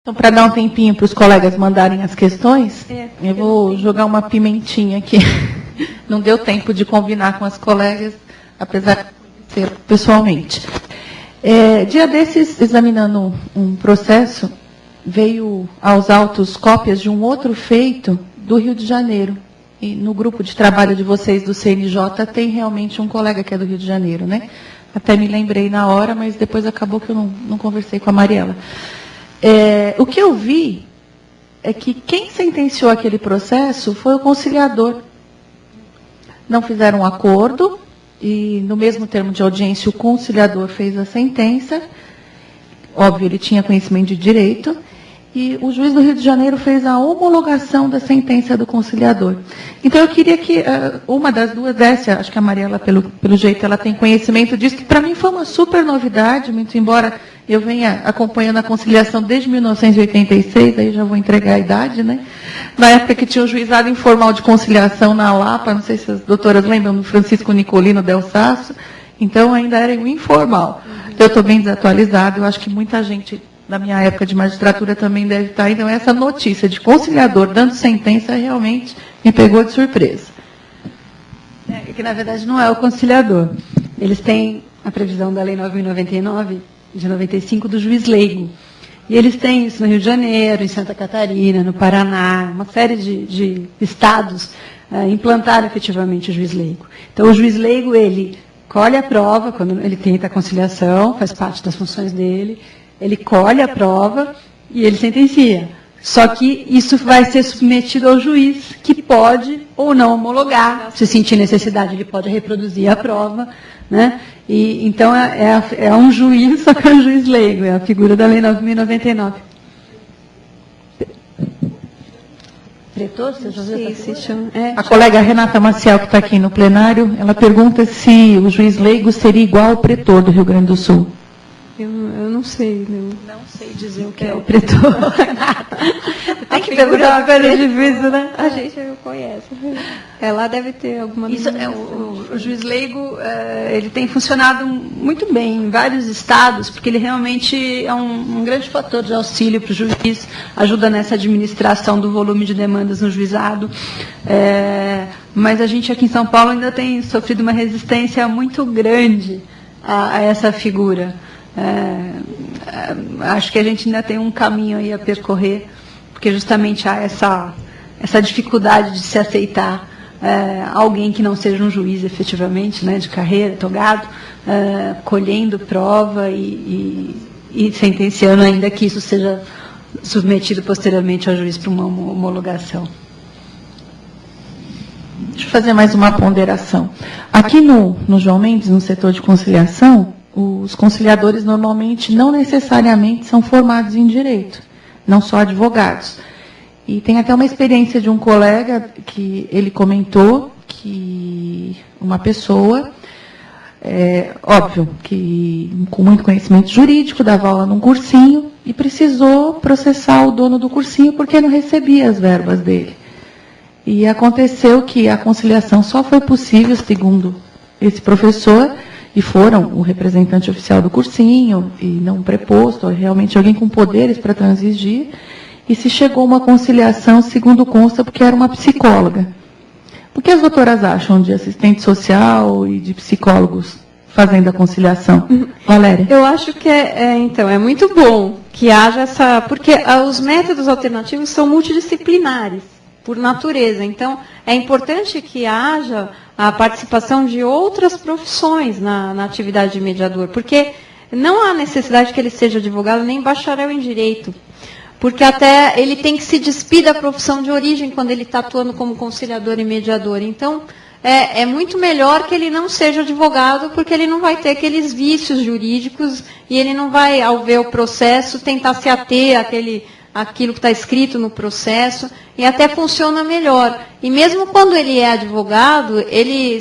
Então, para dar um tempinho para os colegas mandarem as questões, eu vou jogar uma pimentinha aqui. Não deu tempo de combinar com as colegas, apesar de ser pessoalmente. Dia desses, examinando um processo, veio aos autos cópias de um outro feito do Rio de Janeiro. E no grupo de trabalho de vocês do CNJ tem realmente um colega que é do Rio de Janeiro, né? Até me lembrei na hora, mas depois acabou que eu não conversei com a Mariela. O que eu vi é que quem sentenciou aquele processo foi o conciliador. Não fizeram um acordo e, no mesmo termo de audiência, o conciliador fez a sentença. Óbvio, ele tinha conhecimento de direito. E o juiz do Rio de Janeiro fez a homologação da sentença do conciliador. Então, eu queria que uma das duas desse, acho que a Mariela, pelo jeito, ela tem conhecimento disso, que para mim foi uma super novidade, muito embora eu venha acompanhando a conciliação desde 1986, aí já vou entregar a idade, né? Na época que tinha o juizado informal de conciliação na Lapa, não sei se as doutoras lembram, do Francisco Nicolino Del Sasso, então ainda era um informal. Então, eu estou bem desatualizada, eu acho que muita gente da minha época de magistratura também deve estar. Então, essa notícia de conciliador dando sentença realmente me pegou de surpresa. Que, na verdade, não é o conciliador. Eles têm a previsão da Lei 9.099, de 95, do juiz leigo. E eles têm isso no Rio de Janeiro, em Santa Catarina, no Paraná, uma série de estados implantaram efetivamente o juiz leigo. Então, o juiz leigo, ele colhe a prova, quando ele tenta a conciliação, faz parte das funções dele. Ele colhe a prova e ele sentencia. Só que isso vai ser submetido ao juiz, que pode ou não homologar. Se sentir necessidade, ele pode reproduzir a prova, né? E, então, é um juiz, só que é um juiz leigo, é a figura da Lei 9.099. Pretor, você já viu essa figura? A colega Renata Maciel, que está aqui no plenário, ela pergunta se o juiz leigo seria igual ao pretor do Rio Grande do Sul. Eu não sei. Não sei dizer o que é o pretor. Tem que perguntar uma coisa difícil, né? A gente conhece. Lá deve ter alguma... Isso, o juiz leigo, ele tem funcionado muito bem em vários estados, porque ele realmente é um grande fator de auxílio para o juiz, ajuda nessa administração do volume de demandas no juizado. Mas a gente aqui em São Paulo ainda tem sofrido uma resistência muito grande a essa figura. Acho que a gente ainda tem um caminho aí a percorrer, porque justamente há essa dificuldade de se aceitar alguém que não seja um juiz efetivamente, né, de carreira, togado, colhendo prova e sentenciando, ainda que isso seja submetido posteriormente ao juiz para uma homologação. Deixa eu fazer mais uma ponderação. Aqui no João Mendes, no setor de conciliação, os conciliadores normalmente não necessariamente são formados em direito, não só advogados. E tem até uma experiência de um colega que ele comentou que uma pessoa, óbvio, que com muito conhecimento jurídico, dava aula num cursinho e precisou processar o dono do cursinho porque não recebia as verbas dele. E aconteceu que a conciliação só foi possível, segundo esse professor, e foram o representante oficial do cursinho, e não preposto, realmente alguém com poderes para transigir, e se chegou a uma conciliação, segundo consta, porque era uma psicóloga. O que as doutoras acham de assistente social e de psicólogos fazendo a conciliação? Valéria? Eu acho que então, é muito bom que haja essa... Porque os métodos alternativos são multidisciplinares, por natureza. Então, é importante que haja a participação de outras profissões na atividade de mediador, porque não há necessidade que ele seja advogado nem bacharel em direito, porque até ele tem que se despir da profissão de origem quando ele está atuando como conciliador e mediador. Então, é muito melhor que ele não seja advogado, porque ele não vai ter aqueles vícios jurídicos e ele não vai, ao ver o processo, tentar se ater àquilo que está escrito no processo, e até funciona melhor. E mesmo quando ele é advogado,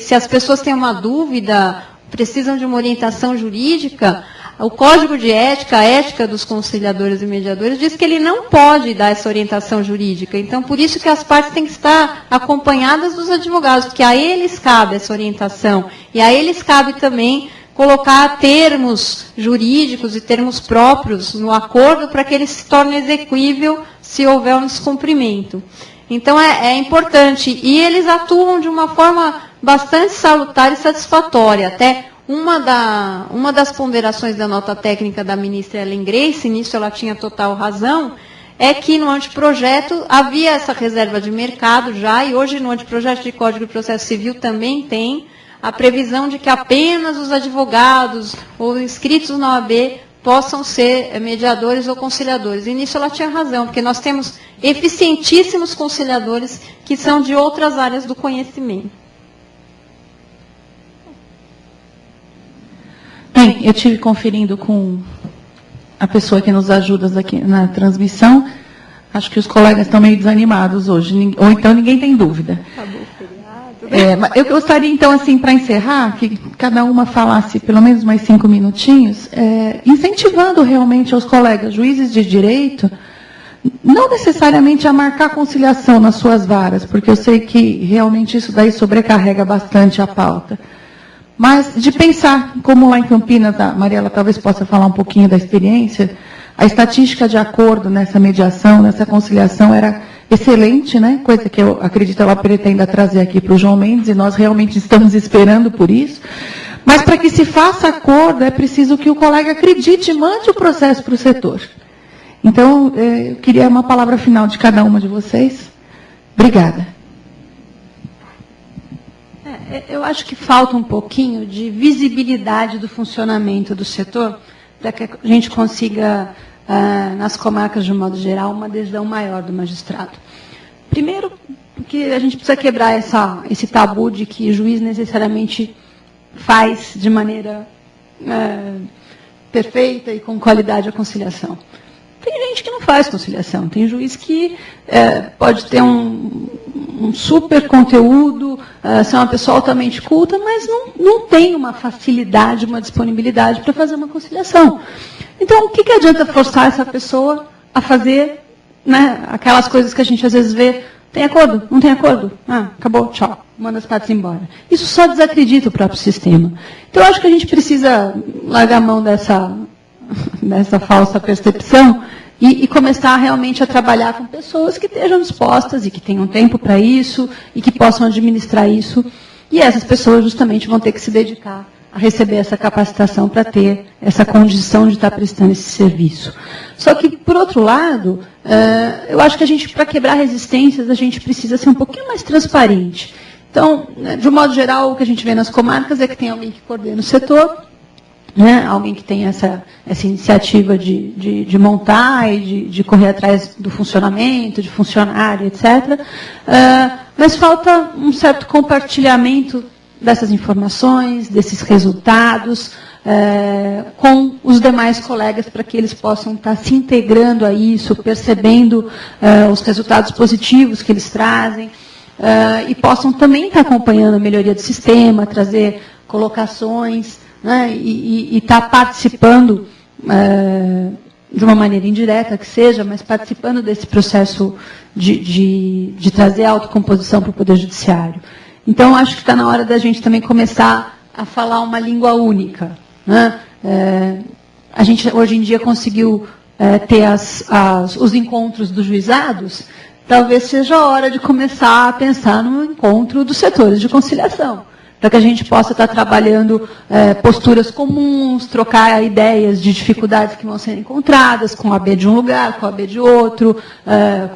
se as pessoas têm uma dúvida, precisam de uma orientação jurídica, o Código de Ética, a ética dos conciliadores e mediadores, diz que ele não pode dar essa orientação jurídica. Então, por isso que as partes têm que estar acompanhadas dos advogados, porque a eles cabe essa orientação, e a eles cabe também colocar termos jurídicos e termos próprios no acordo para que ele se torne exequível se houver um descumprimento. Então, é importante. E eles atuam de uma forma bastante salutar e satisfatória. Até uma das ponderações da nota técnica da ministra Ellen Grace, nisso ela tinha total razão, é que no anteprojeto havia essa reserva de mercado já, e hoje no anteprojeto de Código de Processo Civil também tem a previsão de que apenas os advogados ou inscritos na OAB possam ser mediadores ou conciliadores. E nisso ela tinha razão, porque nós temos eficientíssimos conciliadores que são de outras áreas do conhecimento. Bem, eu estive conferindo com a pessoa que nos ajuda aqui na transmissão. Acho que os colegas estão meio desanimados hoje, ou então ninguém tem dúvida. Acabou o feriado. Eu gostaria, então, assim, para encerrar, que cada uma falasse pelo menos mais 5 minutinhos, incentivando realmente aos colegas juízes de direito, não necessariamente a marcar conciliação nas suas varas, porque eu sei que realmente isso daí sobrecarrega bastante a pauta. Mas de pensar, como lá em Campinas, a Mariela talvez possa falar um pouquinho da experiência, a estatística de acordo nessa mediação, nessa conciliação era excelente, né? Coisa que eu acredito ela pretenda trazer aqui para o João Mendes, e nós realmente estamos esperando por isso. Mas para que se faça acordo, é preciso que o colega acredite e mande o processo para o setor. Então, eu queria uma palavra final de cada uma de vocês. Obrigada. Eu acho que falta um pouquinho de visibilidade do funcionamento do setor, para que a gente consiga, nas comarcas de um modo geral, uma adesão maior do magistrado. Primeiro, porque a gente precisa quebrar esse tabu de que o juiz necessariamente faz de maneira perfeita e com qualidade a conciliação. Tem gente que não faz conciliação, tem juiz que pode ter um super conteúdo, ser uma pessoa altamente culta, mas não tem uma facilidade, uma disponibilidade para fazer uma conciliação. Então, o que adianta forçar essa pessoa a fazer, né, aquelas coisas que a gente às vezes vê, tem acordo? Não tem acordo? Acabou, tchau, manda as partes embora. Isso só desacredita o próprio sistema. Então, eu acho que a gente precisa largar a mão dessa falsa percepção e começar realmente a trabalhar com pessoas que estejam dispostas e que tenham tempo para isso e que possam administrar isso. E essas pessoas justamente vão ter que se dedicar a receber essa capacitação para ter essa condição de estar prestando esse serviço. Só que, por outro lado, eu acho que a gente, para quebrar resistências, a gente precisa ser um pouquinho mais transparente. Então, de um modo geral, o que a gente vê nas comarcas é que tem alguém que coordena o setor, né, alguém que tem essa iniciativa de montar e de correr atrás do funcionamento, de funcionário, etc. Mas falta um certo compartilhamento dessas informações, desses resultados, com os demais colegas, para que eles possam estar se integrando a isso, percebendo os resultados positivos que eles trazem, e possam também estar acompanhando a melhoria do sistema, trazer colocações, né, e estar participando de uma maneira indireta que seja, mas participando desse processo de trazer a autocomposição para o Poder Judiciário. Então, acho que está na hora da gente também começar a falar uma língua única, né? A gente, hoje em dia, conseguiu ter os encontros dos juizados. Talvez seja a hora de começar a pensar no encontro dos setores de conciliação, para que a gente possa estar trabalhando posturas comuns, trocar ideias de dificuldades que vão ser encontradas, com a AB de um lugar, com a AB de outro,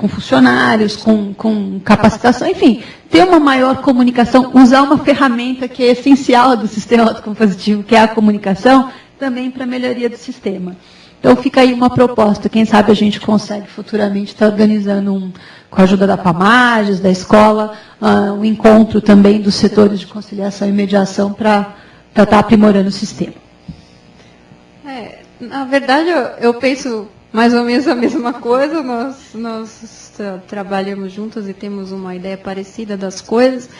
com funcionários, com capacitação, enfim, ter uma maior comunicação, usar uma ferramenta que é essencial do sistema autocompositivo, que é a comunicação, também para a melhoria do sistema. Então, fica aí uma proposta. Quem sabe a gente consegue futuramente estar organizando, com a ajuda da PAMAGES, da escola, um encontro também dos setores de conciliação e mediação para estar aprimorando o sistema. Na verdade, eu penso mais ou menos a mesma coisa. Nós trabalhamos juntos e temos uma ideia parecida das coisas.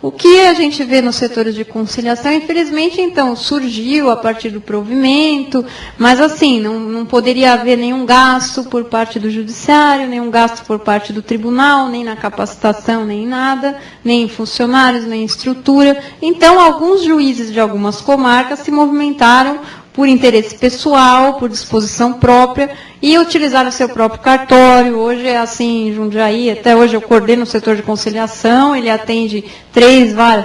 O que a gente vê nos setores de conciliação, infelizmente, então, surgiu a partir do provimento, mas assim, não poderia haver nenhum gasto por parte do judiciário, nenhum gasto por parte do tribunal, nem na capacitação, nem em nada, nem em funcionários, nem em estrutura. Então, alguns juízes de algumas comarcas se movimentaram por interesse pessoal, por disposição própria, e utilizaram o seu próprio cartório. Hoje é assim, em Jundiaí, até hoje eu coordeno o setor de conciliação, ele atende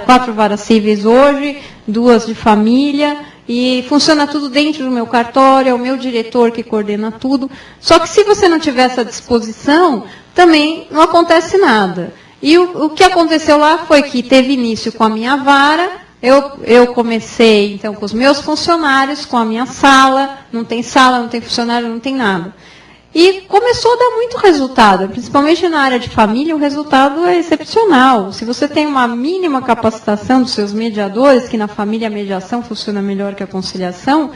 4 varas cíveis hoje, 2 de família, e funciona tudo dentro do meu cartório, é o meu diretor que coordena tudo. Só que se você não tiver essa disposição, também não acontece nada. E o que aconteceu lá foi que teve início com a minha vara. Eu comecei, então, com os meus funcionários, com a minha sala, não tem funcionário, não tem nada. E começou a dar muito resultado, principalmente na área de família, o resultado é excepcional. Se você tem uma mínima capacitação dos seus mediadores, que na família a mediação funciona melhor que a conciliação,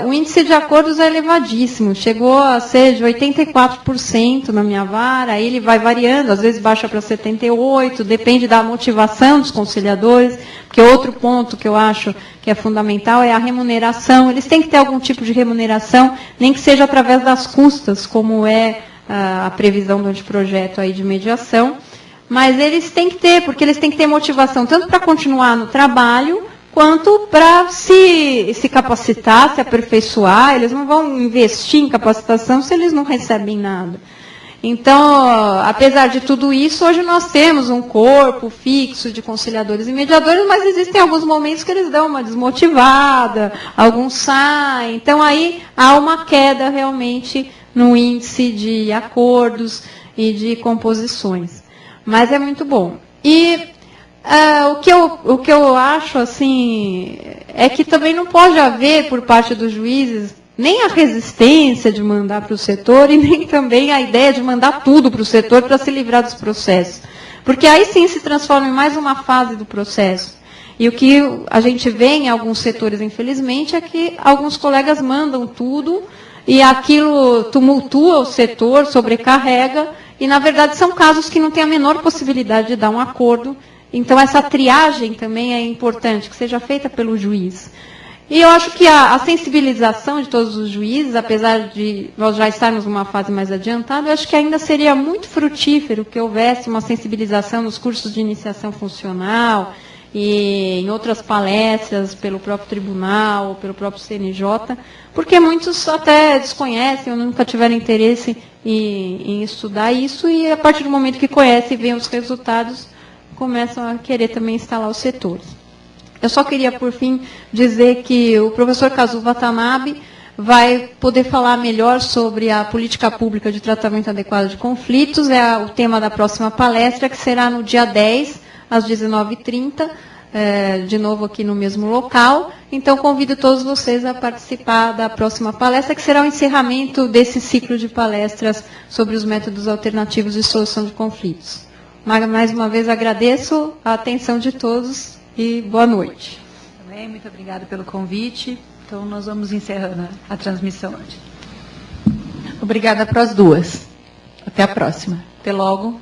o índice de acordos é elevadíssimo, chegou a ser de 84% na minha vara, aí ele vai variando, às vezes baixa para 78%, depende da motivação dos conciliadores, porque outro ponto que eu acho que é fundamental é a remuneração. Eles têm que ter algum tipo de remuneração, nem que seja através das custas, como é a previsão do anteprojeto aí de mediação, mas eles têm que ter, porque eles têm que ter motivação, tanto para continuar no trabalho, quanto para se capacitar, se aperfeiçoar. Eles não vão investir em capacitação se eles não recebem nada. Então, apesar de tudo isso, hoje nós temos um corpo fixo de conciliadores e mediadores, mas existem alguns momentos que eles dão uma desmotivada, alguns saem. Então, aí há uma queda realmente no índice de acordos e de composições. Mas é muito bom. E o que eu acho assim é que também não pode haver por parte dos juízes nem a resistência de mandar para o setor e nem também a ideia de mandar tudo para o setor para se livrar dos processos. Porque aí sim se transforma em mais uma fase do processo. E o que a gente vê em alguns setores, infelizmente, é que alguns colegas mandam tudo e aquilo tumultua o setor, sobrecarrega, e na verdade são casos que não têm a menor possibilidade de dar um acordo. Então, essa triagem também é importante, que seja feita pelo juiz. E eu acho que a sensibilização de todos os juízes, apesar de nós já estarmos numa fase mais adiantada, eu acho que ainda seria muito frutífero que houvesse uma sensibilização nos cursos de iniciação funcional e em outras palestras pelo próprio tribunal, ou pelo próprio CNJ, porque muitos até desconhecem ou nunca tiveram interesse em estudar isso, e a partir do momento que conhecem e veem os resultados, começam a querer também instalar os setores. Eu só queria, por fim, dizer que o professor Kazu Watanabe vai poder falar melhor sobre a política pública de tratamento adequado de conflitos. É o tema da próxima palestra, que será no dia 10, às 19h30, de novo aqui no mesmo local. Então, convido todos vocês a participar da próxima palestra, que será o encerramento desse ciclo de palestras sobre os métodos alternativos de solução de conflitos. Mais uma vez agradeço a atenção de todos e boa noite. Também, muito obrigada pelo convite. Então, nós vamos encerrando a transmissão hoje. Obrigada para as duas. Até a próxima. Até logo.